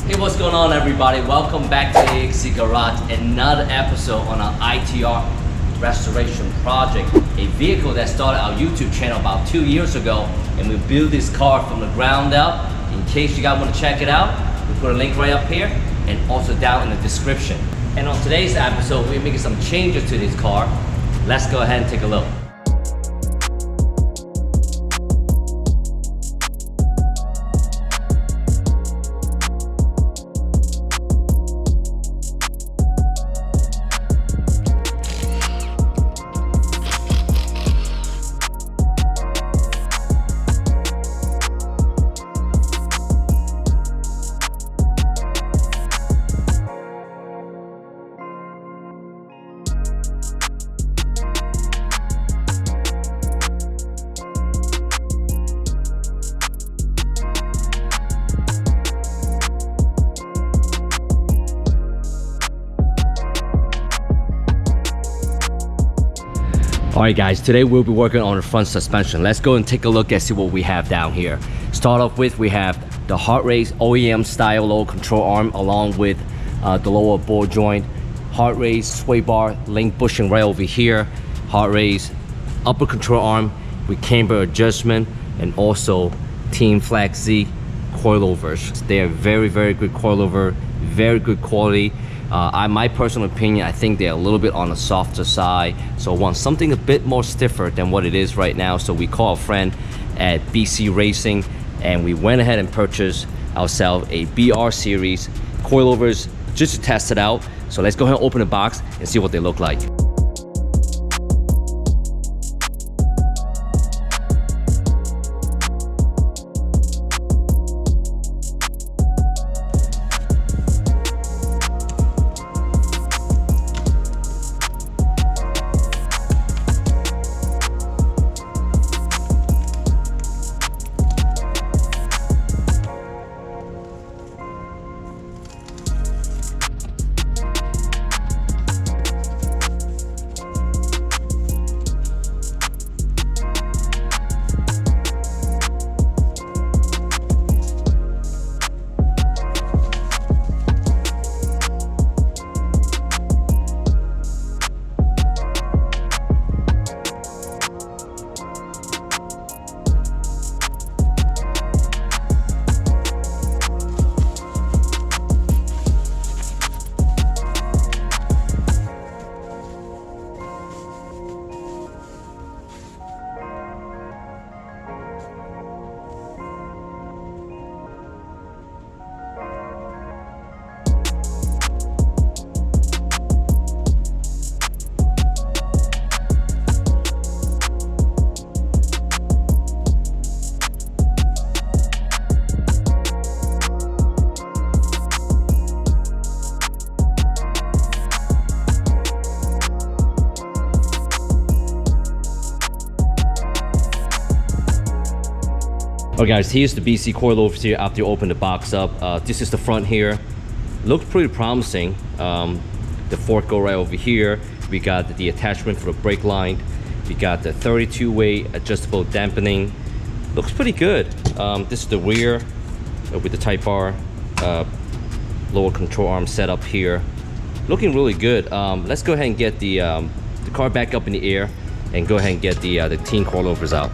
Hey, what's going on, everybody? Welcome back to AXC Garage, another episode on our ITR restoration project, a vehicle that started our YouTube channel about 2 years ago, and we built this car from the ground up. In case you guys want to check it out, we put a link right up here and also down in the description. And on today's episode, we're making some changes to this car. Let's go ahead and take a look. Alright guys, today we'll be working on the front suspension. Let's go and take a look and see what we have down here. Start off with, we have the heart race OEM style lower control arm along with the lower ball joint, heart race sway bar, link bushing right over here, heart race upper control arm with camber adjustment, and also Tein Flex Z coilovers. They are very good coilover, very good quality. My personal opinion, I think they're a little bit on the softer side, so I want something a bit more stiffer than what it is right now. So we called a friend at BC Racing and we went ahead and purchased ourselves a BR series coilovers just to test it out. So let's go ahead and open the box and see what they look like. Alright guys, here's the BC coilovers here after you open the box up. This is the front here. Looks pretty promising. The fork go right over here. We got the attachment for the brake line. We got the 32-way adjustable dampening. Looks pretty good. This is the rear with the Type R lower control arm setup here. Looking really good. Let's go ahead and get the car back up in the air and go ahead and get the Tein coilovers out.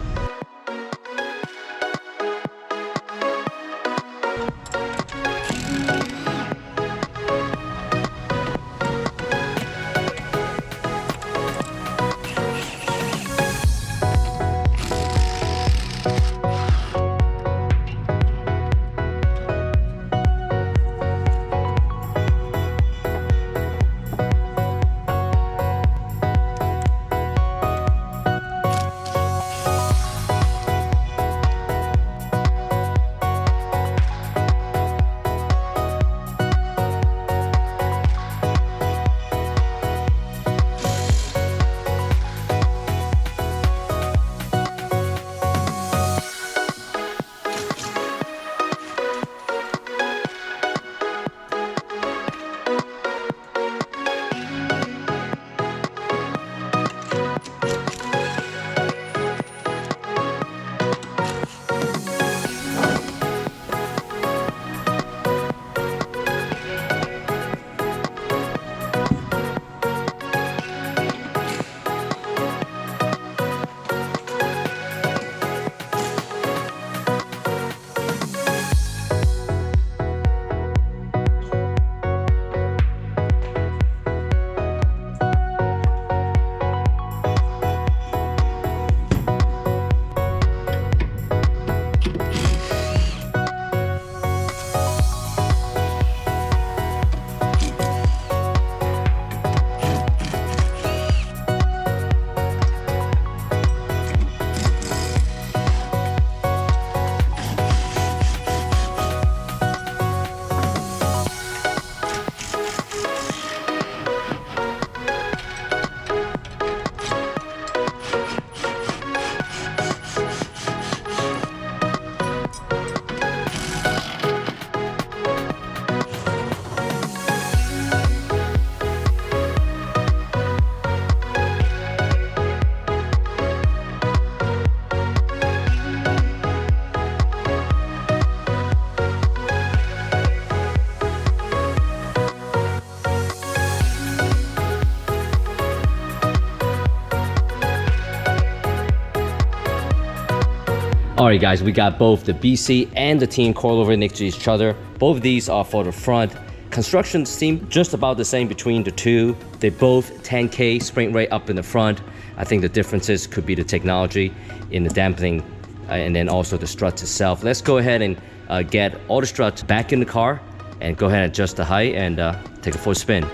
Alright guys, we got both the BC and the Tein coilover next to each other. Both of these are for the front. Construction seems just about the same between the two. They both 10K spring rate up in the front. I think the differences could be the technology in the dampening and then also the strut itself. Let's go ahead and get all the struts back in the car and go ahead and adjust the height and take a full spin.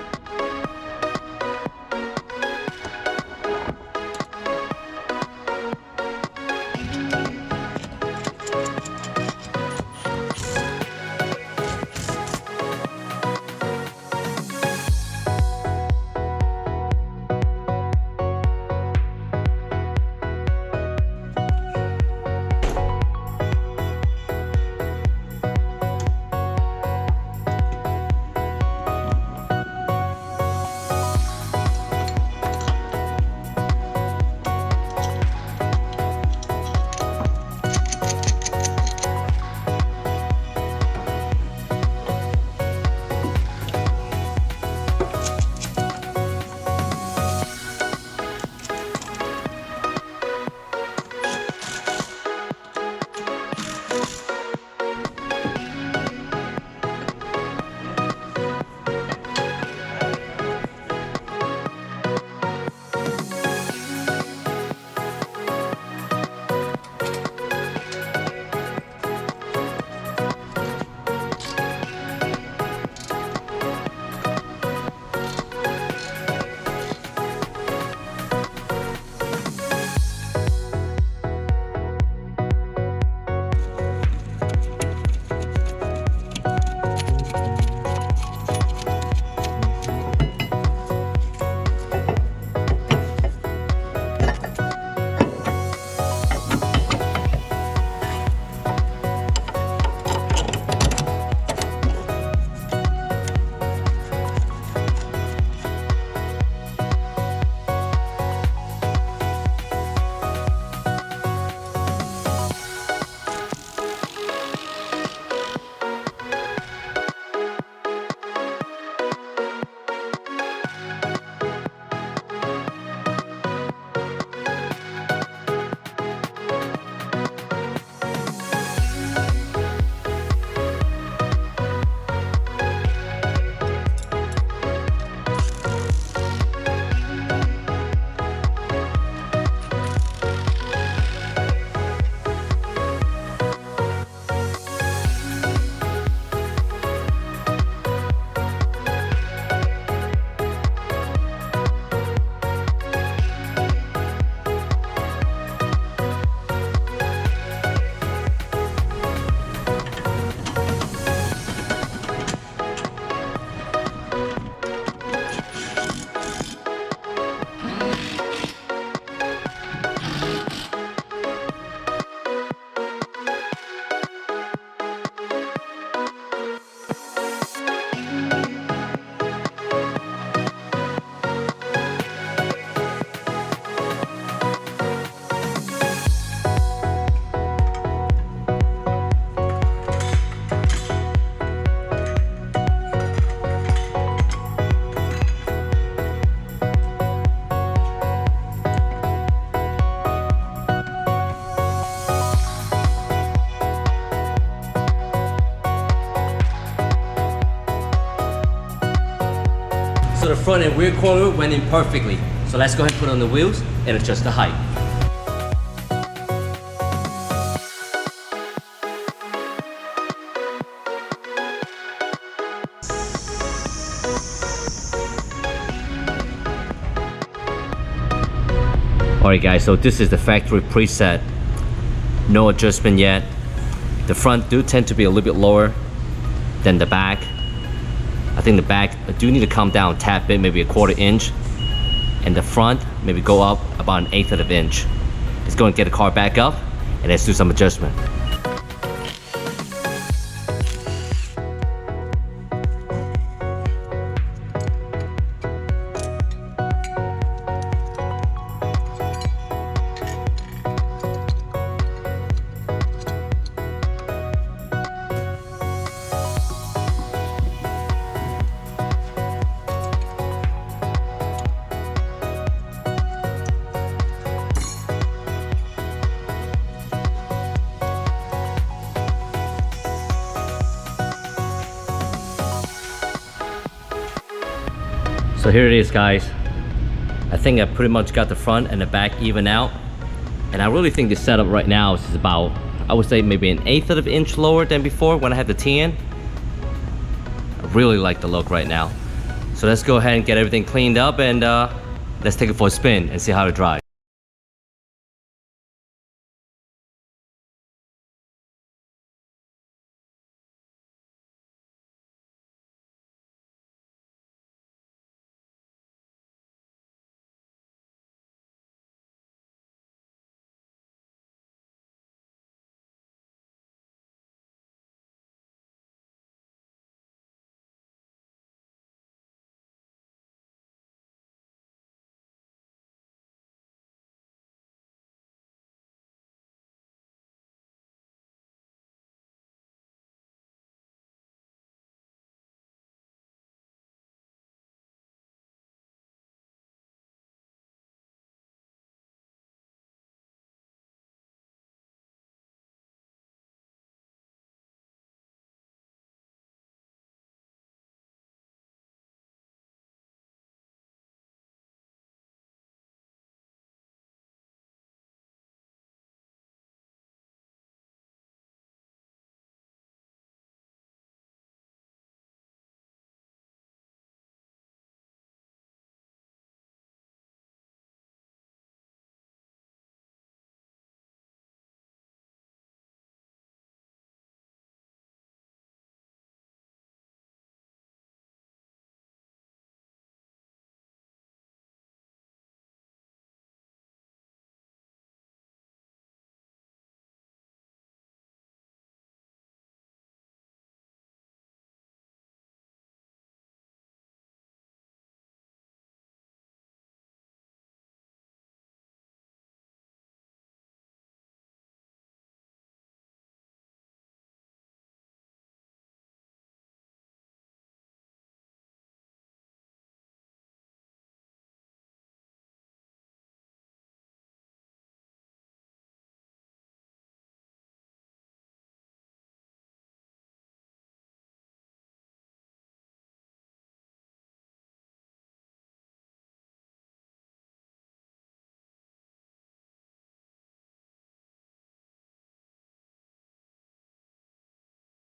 So the front and rear coilover went in perfectly. So let's go ahead and put on the wheels and adjust the height. Alright guys, so this is the factory preset. No adjustment yet. The front do tend to be a little bit lower than the back. I think the back do need to come down a tad bit, maybe a 1/4 inch. And the front, maybe go up about 1/8 of an inch. Let's go and get the car back up and let's do some adjustment. So here it is, guys. I think I pretty much got the front and the back even out. And I really think this setup right now is about, I would say maybe 1/8 of an inch lower than before when I had the Tein. I really like the look right now. So let's go ahead and get everything cleaned up and let's take it for a spin and see how it drives.